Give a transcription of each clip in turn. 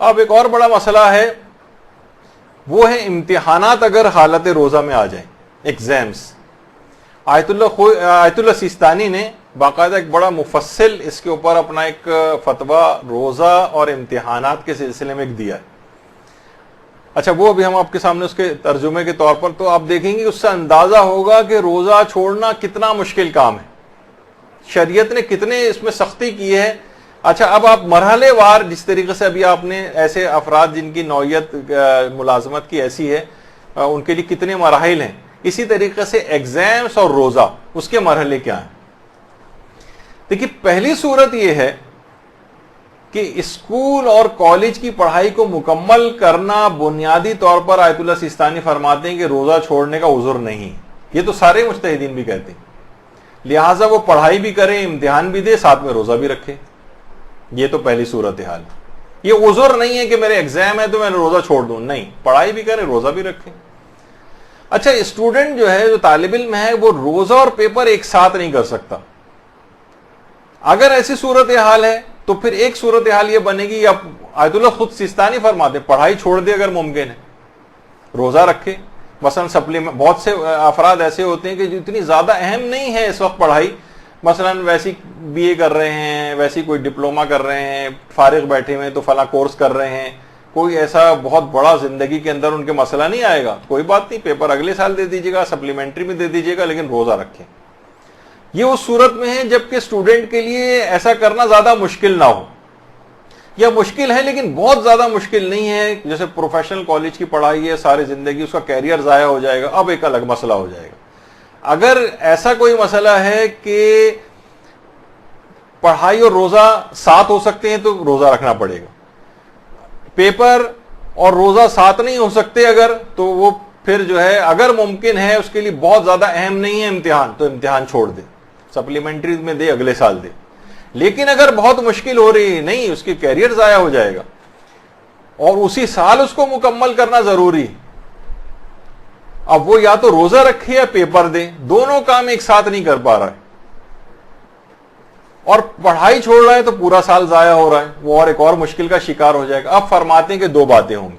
اب ایک اور بڑا مسئلہ ہے، وہ ہے امتحانات اگر حالت روزہ میں آ جائیں، ایگزامس. آیت اللہ سیستانی نے باقاعدہ ایک بڑا مفصل اس کے اوپر اپنا ایک فتویٰ روزہ اور امتحانات کے سلسلے میں ایک دیا ہے. اچھا وہ ابھی ہم آپ کے سامنے اس کے ترجمے کے طور پر، تو آپ دیکھیں گے اس سے اندازہ ہوگا کہ روزہ چھوڑنا کتنا مشکل کام ہے، شریعت نے کتنے اس میں سختی کی ہے. اچھا اب آپ مرحلے وار جس طریقے سے ابھی آپ نے ایسے افراد جن کی نوعیت ملازمت کی ایسی ہے ان کے لیے کتنے مراحل ہیں، اسی طریقے سے ایگزامس اور روزہ اس کے مرحلے کیا ہیں. دیکھیے پہلی صورت یہ ہے کہ اسکول اور کالج کی پڑھائی کو مکمل کرنا بنیادی طور پر آیت اللہ سیستانی فرماتے ہیں کہ روزہ چھوڑنے کا عذر نہیں. یہ تو سارے مجتہدین بھی کہتے ہیں، لہٰذا وہ پڑھائی بھی کرے، امتحان بھی دے، ساتھ میں روزہ بھی رکھے. یہ تو پہلی صورتحال. یہ عذر نہیں ہے کہ میرے ایگزام ہے تو میں روزہ چھوڑ دوں، نہیں، پڑھائی بھی کرے، روزہ بھی رکھے. اچھا اسٹوڈنٹ جو ہے، جو طالب علم ہے، وہ روزہ اور پیپر ایک ساتھ نہیں کر سکتا. اگر ایسی صورتحال ہے تو پھر ایک صورتحال یہ بنے گی، اب آیت اللہ خود سیستانی فرماتے پڑھائی چھوڑ دے اگر ممکن ہے، روزہ رکھے. مثلا بہت سے افراد ایسے ہوتے ہیں کہ جو اتنی زیادہ اہم نہیں ہے اس وقت پڑھائی، مثلا ویسی بی اے کر رہے ہیں، ویسی کوئی ڈپلوما کر رہے ہیں، فارغ بیٹھے ہوئے تو فلاں کورس کر رہے ہیں، کوئی ایسا بہت بڑا زندگی کے اندر ان کے مسئلہ نہیں آئے گا، کوئی بات نہیں، پیپر اگلے سال دے دیجیے گا، سپلیمنٹری میں دے دیجیے گا، لیکن روزہ رکھیں. یہ اس صورت میں ہے جبکہ اسٹوڈنٹ کے لیے ایسا کرنا زیادہ مشکل نہ ہو، یا مشکل ہے لیکن بہت زیادہ مشکل نہیں ہے. جیسے پروفیشنل کالج کی پڑھائی ہے، ساری زندگی اس کا کیریئر ضائع ہو جائے گا، اب ایک الگ مسئلہ ہو جائے گا. اگر ایسا کوئی مسئلہ ہے کہ پڑھائی اور روزہ ساتھ ہو سکتے ہیں تو روزہ رکھنا پڑے گا. پیپر اور روزہ ساتھ نہیں ہو سکتے اگر، تو وہ پھر جو ہے اگر ممکن ہے اس کے لیے بہت زیادہ اہم نہیں ہے امتحان، تو امتحان چھوڑ دے، سپلیمنٹری میں دے، اگلے سال دے. لیکن اگر بہت مشکل ہو رہی ہے، نہیں، اس کی کیریئر ضائع ہو جائے گا اور اسی سال اس کو مکمل کرنا ضروری. اب وہ یا تو روزہ رکھے یا پیپر دے، دونوں کام ایک ساتھ نہیں کر پا رہا ہے اور پڑھائی چھوڑ رہا ہے تو پورا سال ضائع ہو رہا ہے، وہ اور ایک اور مشکل کا شکار ہو جائے گا. اب فرماتے ہیں کہ دو باتیں ہوں گی.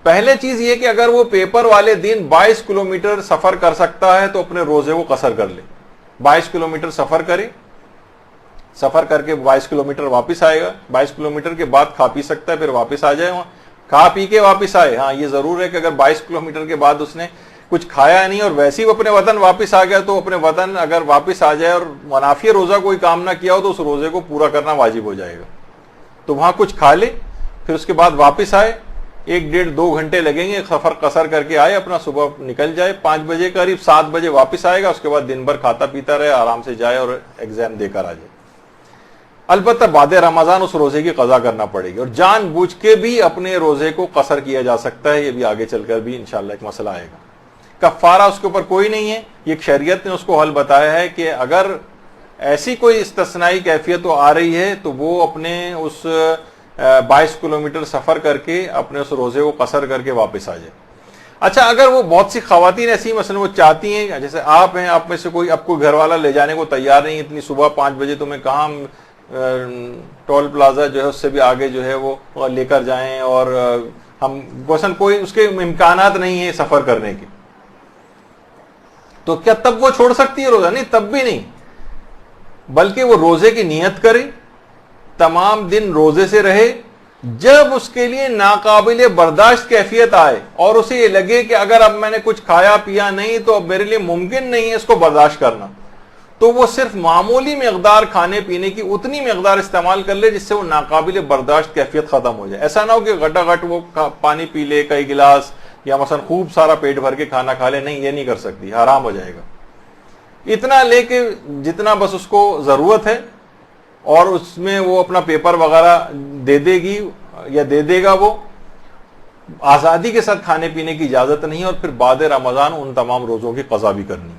پہلے چیز یہ کہ اگر وہ پیپر والے دن 22 کلومیٹر سفر کر سکتا ہے تو اپنے روزے کو قصر کر لے. 22 کلومیٹر سفر کرے، سفر کر کے 22 کلومیٹر واپس آئے گا، 22 کلومیٹر کے بعد کھا پی سکتا ہے، پھر واپس آ جائے، وہاں کھا پی کے واپس آئے. ہاں یہ ضرور ہے کہ اگر 22 کلومیٹر کے بعد اس نے کچھ کھایا نہیں اور ویسے ہی وہ اپنے وطن واپس آ گیا، تو اپنے وطن اگر واپس آ جائے اور منافی روزہ کوئی کام نہ کیا ہو تو اس روزے کو پورا کرنا واجب ہو جائے گا. تو وہاں کچھ کھا لے، پھر اس کے بعد واپس آئے، 1-1.5-2 گھنٹے لگیں گے، سفر قصر کر کے آئے، اپنا صبح نکل جائے 5 بجے قریب، 7 بجے واپس آئے گا، اس کے بعد دن بھر کھاتا پیتا رہے، آرام سے جائے اور ایگزام دے کر آ جائے. البتہ بعد رمضان اس روزے کی قضا کرنا پڑے گی، اور جان بوجھ کے بھی اپنے روزے کو قصر کیا جا سکتا ہے. یہ بھی آگے چل کر بھی انشاءاللہ ایک مسئلہ آئے گا. کفارہ اس کے اوپر کوئی نہیں ہے، یہ شریعت نے اس کو حل بتایا ہے کہ اگر ایسی کوئی استثنائی کیفیت آ رہی ہے تو وہ اپنے اس 22 کلومیٹر سفر کر کے اپنے اس روزے کو قصر کر کے واپس آ جائے. اچھا اگر وہ بہت سی خواتین ایسی مثلا وہ چاہتی ہیں، جیسے آپ ہیں، آپ میں سے کوئی اب کوئی گھر والا لے جانے کو تیار نہیں، اتنی صبح 5 بجے تو میں کہاں ٹول پلازا جو ہے اس سے بھی آگے جو ہے وہ لے کر جائیں، اور ہم مثلا کوئی اس کے امکانات نہیں ہیں سفر کرنے کے، تو کیا تب وہ چھوڑ سکتی ہے روزہ؟ نہیں، تب بھی نہیں، بلکہ وہ روزے کی نیت کرے، تمام دن روزے سے رہے. جب اس کے لیے ناقابل برداشت کیفیت آئے اور اسے یہ لگے کہ اگر اب میں نے کچھ کھایا پیا نہیں تو اب میرے لیے ممکن نہیں ہے اس کو برداشت کرنا، تو وہ صرف معمولی مقدار کھانے پینے کی اتنی مقدار استعمال کر لے جس سے وہ ناقابل برداشت کیفیت ختم ہو جائے. ایسا نہ ہو کہ گھٹا گھٹ وہ پانی پی لے کئی گلاس، یا مثلا خوب سارا پیٹ بھر کے کھانا کھا لے، نہیں، یہ نہیں کر سکتی، حرام ہو جائے گا. اتنا لے کے جتنا بس اس کو ضرورت ہے، اور اس میں وہ اپنا پیپر وغیرہ دے دے گی یا دے دے گا، وہ آزادی کے ساتھ کھانے پینے کی اجازت نہیں ہے، اور پھر بعد رمضان ان تمام روزوں کی قضا بھی کرنی.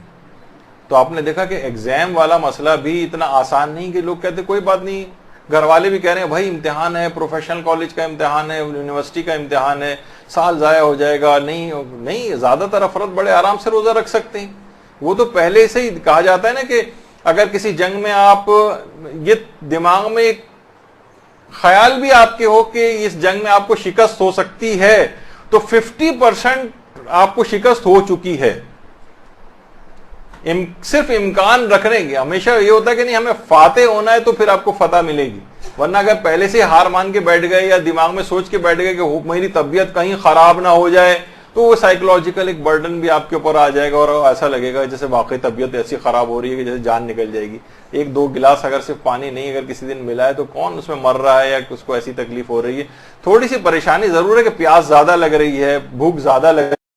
تو آپ نے دیکھا کہ ایگزام والا مسئلہ بھی اتنا آسان نہیں کہ لوگ کہتے کوئی بات نہیں، گھر والے بھی کہہ رہے ہیں بھائی امتحان ہے، پروفیشنل کالج کا امتحان ہے، یونیورسٹی کا امتحان ہے، سال ضائع ہو جائے گا. نہیں، زیادہ تر افراد بڑے آرام سے روزہ رکھ سکتے ہیں. وہ تو پہلے سے ہی کہا جاتا ہے نا کہ اگر کسی جنگ میں آپ، یہ دماغ میں ایک خیال بھی آپ کے ہو کہ اس جنگ میں آپ کو شکست ہو سکتی ہے تو 50% آپ کو شکست ہو چکی ہے. صرف امکان رکھنے کی. ہمیشہ یہ ہوتا ہے کہ نہیں ہمیں فاتح ہونا ہے تو پھر آپ کو فتح ملے گی, ورنہ اگر پہلے سے ہار مان کے بیٹھ گئے یا دماغ میں سوچ کے بیٹھ گئے کہ میری طبیعت کہیں خراب نہ ہو جائے تو وہ سائیکولوجیکل ایک برڈن بھی آپ کے اوپر آ جائے گا اور ایسا لگے گا جیسے واقعی طبیعت ایسی خراب ہو رہی ہے کہ جیسے جان نکل جائے گی. 1-2 گلاس اگر صرف پانی نہیں اگر کسی دن ملا ہے تو کون اس میں مر رہا ہے یا اس کو ایسی تکلیف ہو رہی ہے. تھوڑی سی پریشانی ضرور ہے کہ پیاس زیادہ لگ رہی ہے, بھوک زیادہ لگ